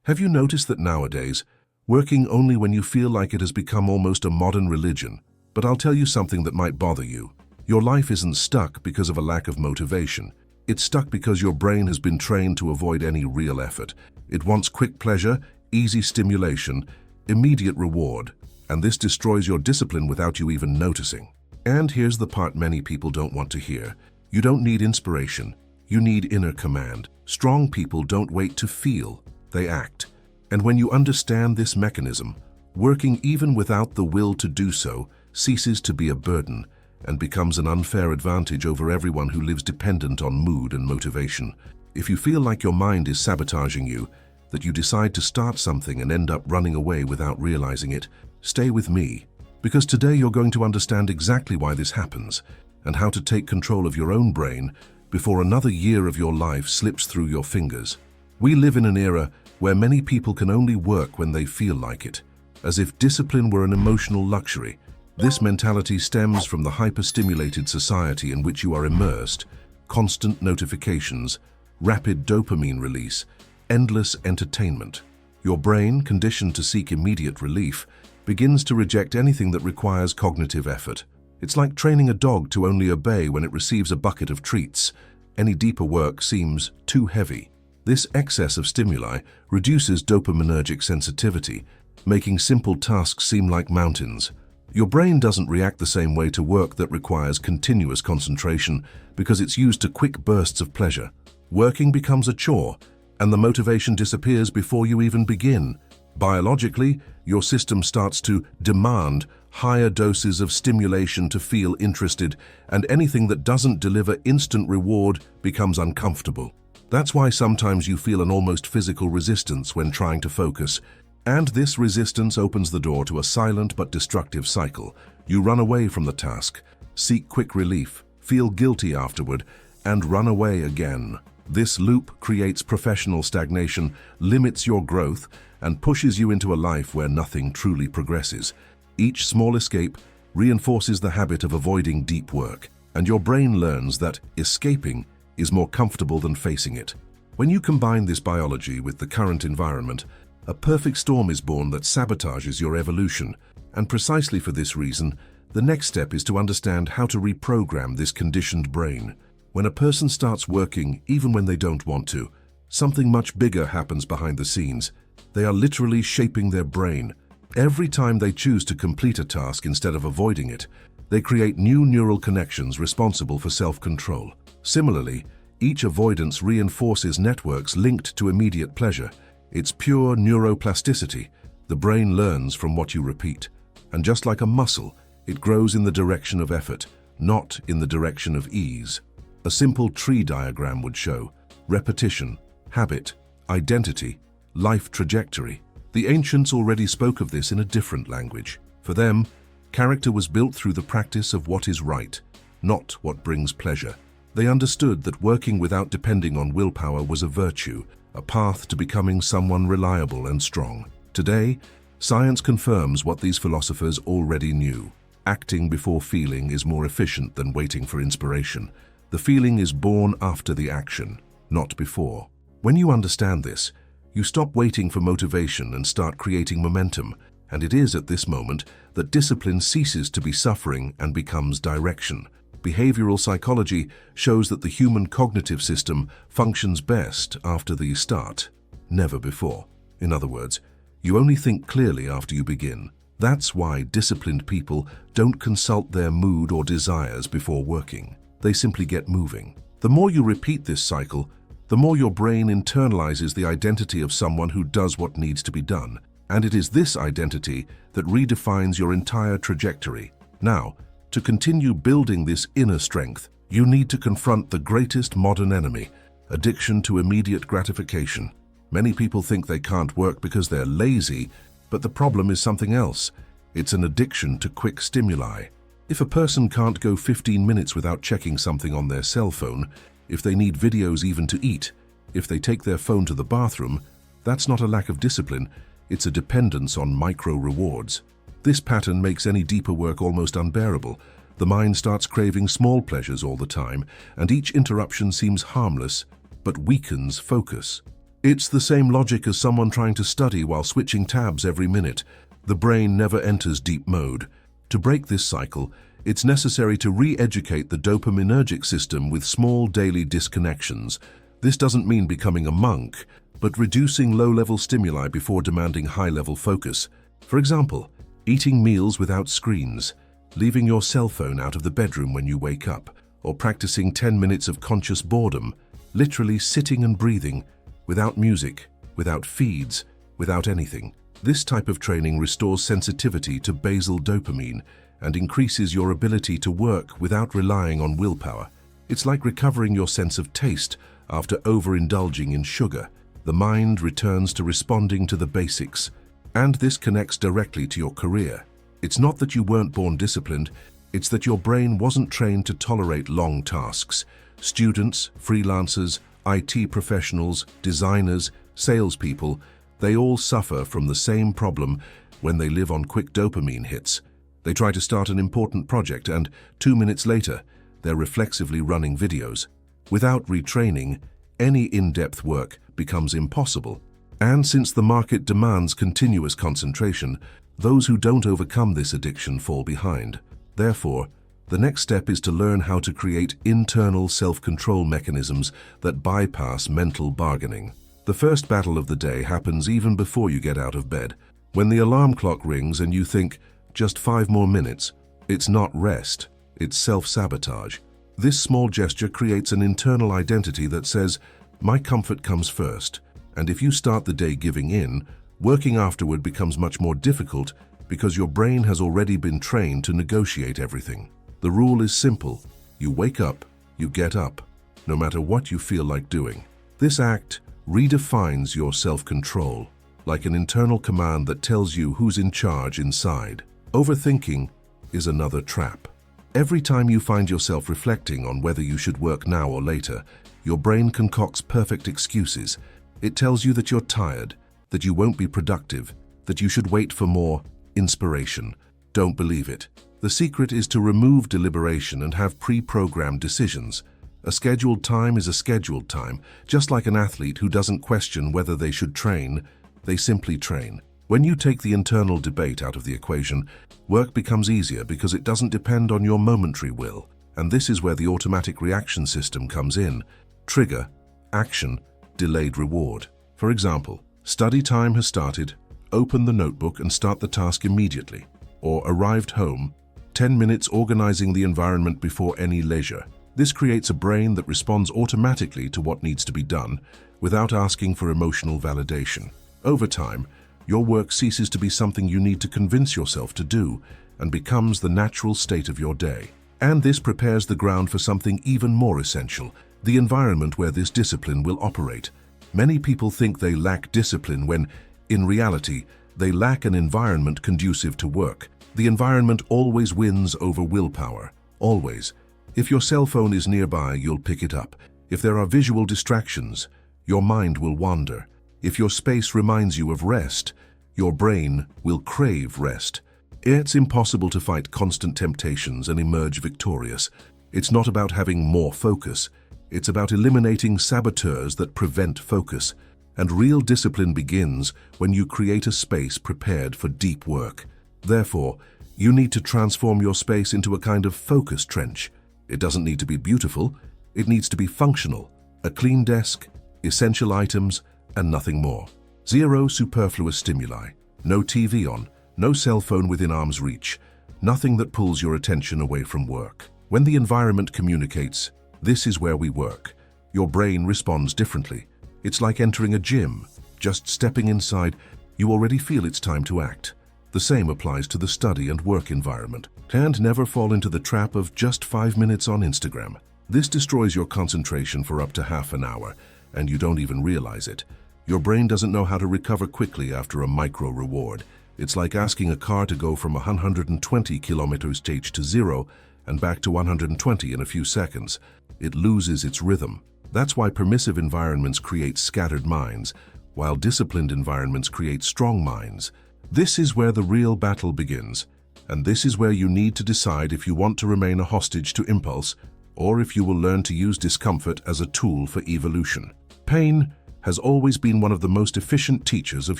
Have you noticed that nowadays, working only when you feel like it has become almost a modern religion? But I'll tell you something that might bother you. Your life isn't stuck because of a lack of motivation. It's stuck because your brain has been trained to avoid any real effort. It wants quick pleasure, easy stimulation, immediate reward, and this destroys your discipline without you even noticing. And here's the part many people don't want to hear. You don't need inspiration. You need inner command. Strong people don't wait to feel. They act. And when you understand this mechanism, working even without the will to do so ceases to be a burden and becomes an unfair advantage over everyone who lives dependent on mood and motivation. If you feel like your mind is sabotaging you, that you decide to start something and end up running away without realizing it, stay with me, because today you're going to understand exactly why this happens and how to take control of your own brain before another year of your life slips through your fingers. We live in an era where many people can only work when they feel like it, as if discipline were an emotional luxury. This mentality stems from the hyper-stimulated society in which you are immersed: constant notifications, rapid dopamine release, endless entertainment. Your brain, conditioned to seek immediate relief, begins to reject anything that requires cognitive effort. It's like training a dog to only obey when it receives a bucket of treats. Any deeper work seems too heavy. This excess of stimuli reduces dopaminergic sensitivity, making simple tasks seem like mountains. Your brain doesn't react the same way to work that requires continuous concentration because it's used to quick bursts of pleasure. Working becomes a chore, and the motivation disappears before you even begin. Biologically, your system starts to demand higher doses of stimulation to feel interested, and anything that doesn't deliver instant reward becomes uncomfortable. That's why sometimes you feel an almost physical resistance when trying to focus. And this resistance opens the door to a silent but destructive cycle. You run away from the task, seek quick relief, feel guilty afterward, and run away again. This loop creates professional stagnation, limits your growth, and pushes you into a life where nothing truly progresses. Each small escape reinforces the habit of avoiding deep work, and your brain learns that escaping is more comfortable than facing it. When you combine this biology with the current environment, a perfect storm is born that sabotages your evolution. And precisely for this reason, the next step is to understand how to reprogram this conditioned brain. When a person starts working, even when they don't want to, something much bigger happens behind the scenes. They are literally shaping their brain. Every time they choose to complete a task instead of avoiding it, they create new neural connections responsible for self-control. Similarly, each avoidance reinforces networks linked to immediate pleasure. It's pure neuroplasticity. The brain learns from what you repeat. And just like a muscle, it grows in the direction of effort, not in the direction of ease. A simple tree diagram would show repetition, habit, identity, life trajectory. The ancients already spoke of this in a different language. For them, character was built through the practice of what is right, not what brings pleasure. They understood that working without depending on willpower was a virtue, a path to becoming someone reliable and strong. Today, science confirms what these philosophers already knew. Acting before feeling is more efficient than waiting for inspiration. The feeling is born after the action, not before. When you understand this, you stop waiting for motivation and start creating momentum, and it is at this moment that discipline ceases to be suffering and becomes direction. Behavioral psychology shows that the human cognitive system functions best after the start, never before. In other words, you only think clearly after you begin. That's why disciplined people don't consult their mood or desires before working. They simply get moving. The more you repeat this cycle, the more your brain internalizes the identity of someone who does what needs to be done. And it is this identity that redefines your entire trajectory. Now, to continue building this inner strength, you need to confront the greatest modern enemy, addiction to immediate gratification. Many people think they can't work because they're lazy, but the problem is something else. It's an addiction to quick stimuli. If a person can't go 15 minutes without checking something on their cell phone, if they need videos even to eat, if they take their phone to the bathroom, that's not a lack of discipline, it's a dependence on micro-rewards. This pattern makes any deeper work almost unbearable. The mind starts craving small pleasures all the time, and each interruption seems harmless, but weakens focus. It's the same logic as someone trying to study while switching tabs every minute. The brain never enters deep mode. To break this cycle, it's necessary to re-educate the dopaminergic system with small daily disconnections. This doesn't mean becoming a monk, but reducing low-level stimuli before demanding high-level focus. For example, eating meals without screens, leaving your cell phone out of the bedroom when you wake up, or practicing 10 minutes of conscious boredom, literally sitting and breathing, without music, without feeds, without anything. This type of training restores sensitivity to basal dopamine and increases your ability to work without relying on willpower. It's like recovering your sense of taste after overindulging in sugar. The mind returns to responding to the basics, and this connects directly to your career. It's not that you weren't born disciplined, it's that your brain wasn't trained to tolerate long tasks. Students, freelancers, IT professionals, designers, salespeople, they all suffer from the same problem when they live on quick dopamine hits. They try to start an important project and 2 minutes later, they're reflexively running videos. Without retraining, any in-depth work becomes impossible. And since the market demands continuous concentration, those who don't overcome this addiction fall behind. Therefore, the next step is to learn how to create internal self-control mechanisms that bypass mental bargaining. The first battle of the day happens even before you get out of bed. When the alarm clock rings and you think, just 5 more minutes, it's not rest, it's self-sabotage. This small gesture creates an internal identity that says, my comfort comes first. And if you start the day giving in, working afterward becomes much more difficult because your brain has already been trained to negotiate everything. The rule is simple. You wake up, you get up, no matter what you feel like doing. This act redefines your self-control, like an internal command that tells you who's in charge inside. Overthinking is another trap. Every time you find yourself reflecting on whether you should work now or later, your brain concocts perfect excuses. It tells you that you're tired, that you won't be productive, that you should wait for more inspiration. Don't believe it. The secret is to remove deliberation and have pre-programmed decisions. A scheduled time is a scheduled time, just like an athlete who doesn't question whether they should train, they simply train. When you take the internal debate out of the equation, work becomes easier because it doesn't depend on your momentary will. And this is where the automatic reaction system comes in. Trigger, action, delayed reward. For example, study time has started, open the notebook and start the task immediately. Or arrived home, 10 minutes organizing the environment before any leisure. This creates a brain that responds automatically to what needs to be done without asking for emotional validation. Over time, your work ceases to be something you need to convince yourself to do and becomes the natural state of your day. And this prepares the ground for something even more essential, the environment where this discipline will operate. Many people think they lack discipline when, in reality, they lack an environment conducive to work. The environment always wins over willpower, always. If your cell phone is nearby, you'll pick it up. If there are visual distractions, your mind will wander. If your space reminds you of rest, your brain will crave rest. It's impossible to fight constant temptations and emerge victorious. It's not about having more focus. It's about eliminating saboteurs that prevent focus. And real discipline begins when you create a space prepared for deep work. Therefore, you need to transform your space into a kind of focus trench. It doesn't need to be beautiful, it needs to be functional. A clean desk, essential items, and nothing more. Zero superfluous stimuli. No TV on, no cell phone within arm's reach. Nothing that pulls your attention away from work. When the environment communicates, this is where we work, your brain responds differently. It's like entering a gym. Just stepping inside, you already feel it's time to act. The same applies to the study and work environment. And never fall into the trap of just 5 minutes on Instagram. This destroys your concentration for up to half an hour, and you don't even realize it. Your brain doesn't know how to recover quickly after a micro reward. It's like asking a car to go from 120 kilometers to 0 and back to 120 in a few seconds. It loses its rhythm. That's why permissive environments create scattered minds, while disciplined environments create strong minds. This is where the real battle begins. And this is where you need to decide if you want to remain a hostage to impulse, or if you will learn to use discomfort as a tool for evolution. Pain has always been one of the most efficient teachers of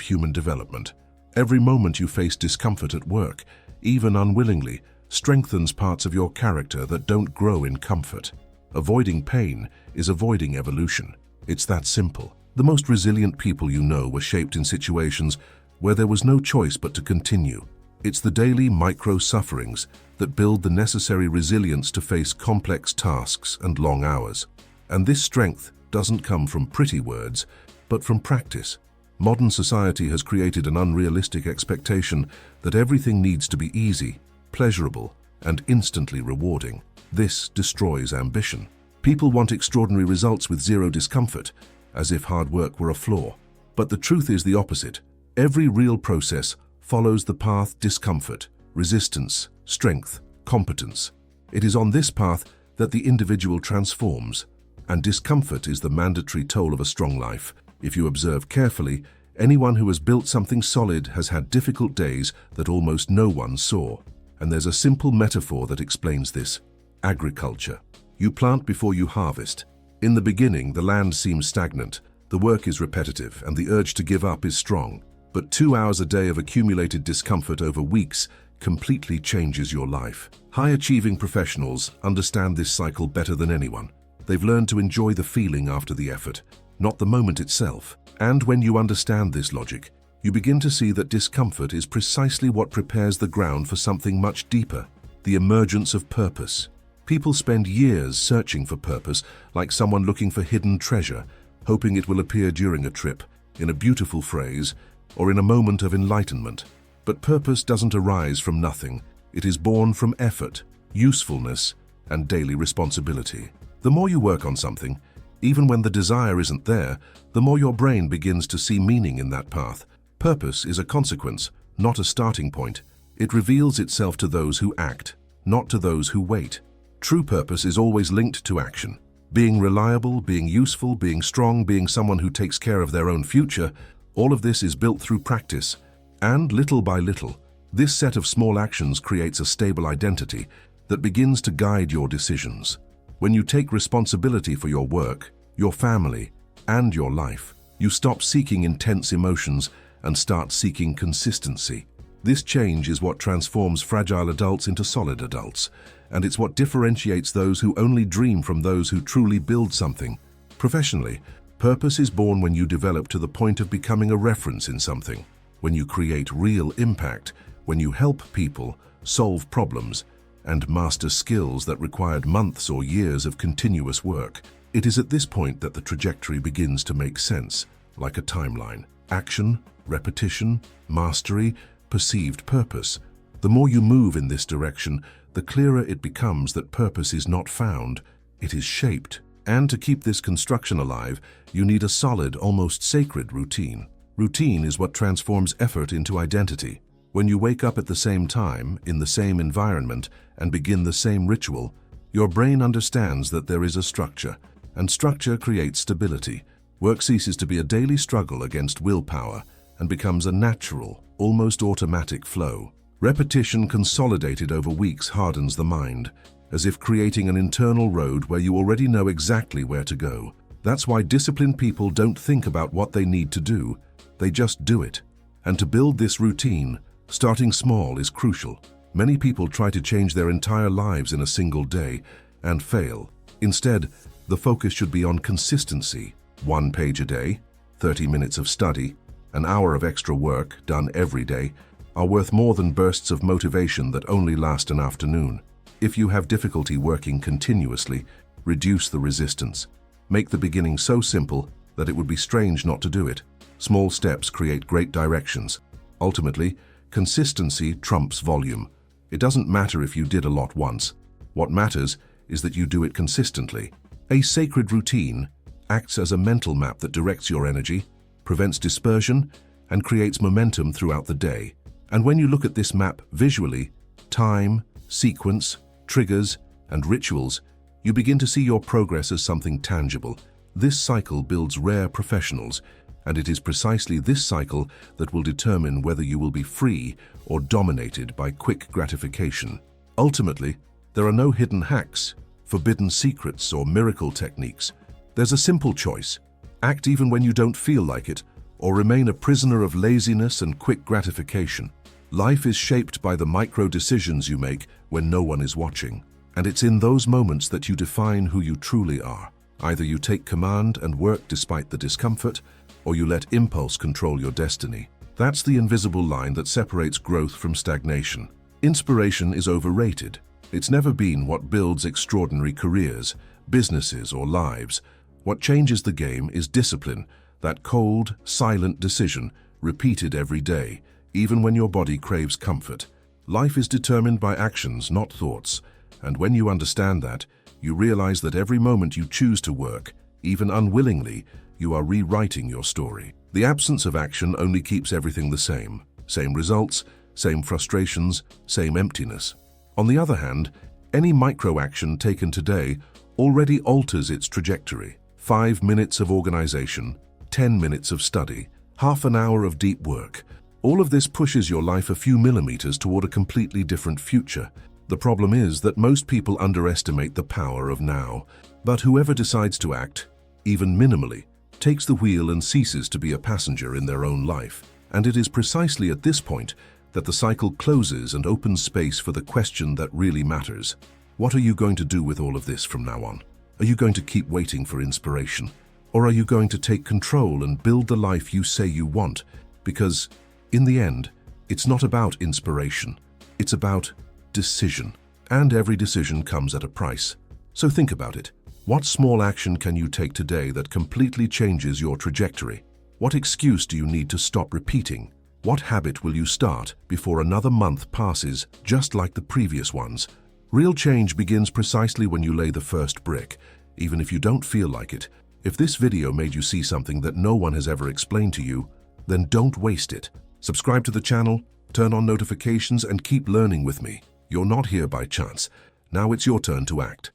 human development. Every moment you face discomfort at work, even unwillingly, strengthens parts of your character that don't grow in comfort. Avoiding pain is avoiding evolution. It's that simple. The most resilient people you know were shaped in situations where there was no choice but to continue. It's the daily micro-sufferings that build the necessary resilience to face complex tasks and long hours. And this strength doesn't come from pretty words, but from practice. Modern society has created an unrealistic expectation that everything needs to be easy, pleasurable, and instantly rewarding. This destroys ambition. People want extraordinary results with zero discomfort, as if hard work were a flaw. But the truth is the opposite. Every real process follows the path discomfort, resistance, strength, competence. It is on this path that the individual transforms, and discomfort is the mandatory toll of a strong life. If you observe carefully, anyone who has built something solid has had difficult days that almost no one saw. And there's a simple metaphor that explains this. Agriculture. You plant before you harvest. In the beginning, the land seems stagnant, the work is repetitive, and the urge to give up is strong. But 2 hours a day of accumulated discomfort over weeks completely changes your life. High-achieving professionals understand this cycle better than anyone. They've learned to enjoy the feeling after the effort, not the moment itself. And when you understand this logic, you begin to see that discomfort is precisely what prepares the ground for something much deeper, the emergence of purpose. People spend years searching for purpose, like someone looking for hidden treasure, hoping it will appear during a trip, in a beautiful phrase, or in a moment of enlightenment. But purpose doesn't arise from nothing. It is born from effort, usefulness, and daily responsibility. The more you work on something, even when the desire isn't there, the more your brain begins to see meaning in that path. Purpose is a consequence, not a starting point. It reveals itself to those who act, not to those who wait. True purpose is always linked to action. Being reliable, being useful, being strong, being someone who takes care of their own future, all of this is built through practice. And little by little, this set of small actions creates a stable identity that begins to guide your decisions. When you take responsibility for your work, your family, and your life, you stop seeking intense emotions and start seeking consistency. This change is what transforms fragile adults into solid adults, and it's what differentiates those who only dream from those who truly build something. Professionally, purpose is born when you develop to the point of becoming a reference in something, when you create real impact, when you help people, solve problems, and master skills that required months or years of continuous work. It is at this point that the trajectory begins to make sense, like a timeline. Action, repetition, mastery, perceived purpose. The more you move in this direction, the clearer it becomes that purpose is not found, it is shaped. And to keep this construction alive, you need a solid, almost sacred routine. Routine is what transforms effort into identity. When you wake up at the same time, in the same environment, and begin the same ritual, your brain understands that there is a structure, and structure creates stability. Work ceases to be a daily struggle against willpower and becomes a natural, almost automatic flow. Repetition consolidated over weeks hardens the mind, as if creating an internal road where you already know exactly where to go. That's why disciplined people don't think about what they need to do, they just do it. And to build this routine, starting small is crucial. Many people try to change their entire lives in a single day and fail. Instead, the focus should be on consistency. 1 page a day, 30 minutes of study, an hour of extra work done every day are worth more than bursts of motivation that only last an afternoon. If you have difficulty working continuously, reduce the resistance. Make the beginning so simple that it would be strange not to do it. Small steps create great directions. Ultimately, consistency trumps volume. It doesn't matter if you did a lot once. What matters is that you do it consistently. A sacred routine acts as a mental map that directs your energy, prevents dispersion, and creates momentum throughout the day. And when you look at this map visually, time, sequence, triggers, and rituals, you begin to see your progress as something tangible. This cycle builds rare professionals, and it is precisely this cycle that will determine whether you will be free or dominated by quick gratification. Ultimately, there are no hidden hacks, forbidden secrets, or miracle techniques. There's a simple choice: Act even when you don't feel like it, or remain a prisoner of laziness and quick gratification. Life is shaped by the micro decisions you make when no one is watching. And it's in those moments that you define who you truly are. Either you take command and work despite the discomfort, or you let impulse control your destiny. That's the invisible line that separates growth from stagnation. Inspiration is overrated. It's never been what builds extraordinary careers, businesses, or lives. What changes the game is discipline, that cold, silent decision, repeated every day, even when your body craves comfort. Life is determined by actions, not thoughts. And when you understand that, you realize that every moment you choose to work, even unwillingly, you are rewriting your story. The absence of action only keeps everything the same. Same results, same frustrations, same emptiness. On the other hand, any micro-action taken today already alters its trajectory. 5 minutes of organization, 10 minutes of study, half an hour of deep work. All of this pushes your life a few millimeters toward a completely different future. The problem is that most people underestimate the power of now. But whoever decides to act, even minimally, takes the wheel and ceases to be a passenger in their own life. And it is precisely at this point that the cycle closes and opens space for the question that really matters. What are you going to do with all of this from now on? Are you going to keep waiting for inspiration? Or are you going to take control and build the life you say you want? Because, in the end, it's not about inspiration. It's about decision. And every decision comes at a price. So think about it. What small action can you take today that completely changes your trajectory? What excuse do you need to stop repeating? What habit will you start before another month passes just like the previous ones? Real change begins precisely when you lay the first brick, even if you don't feel like it. If this video made you see something that no one has ever explained to you, then don't waste it. Subscribe to the channel, turn on notifications, and keep learning with me. You're not here by chance. Now it's your turn to act.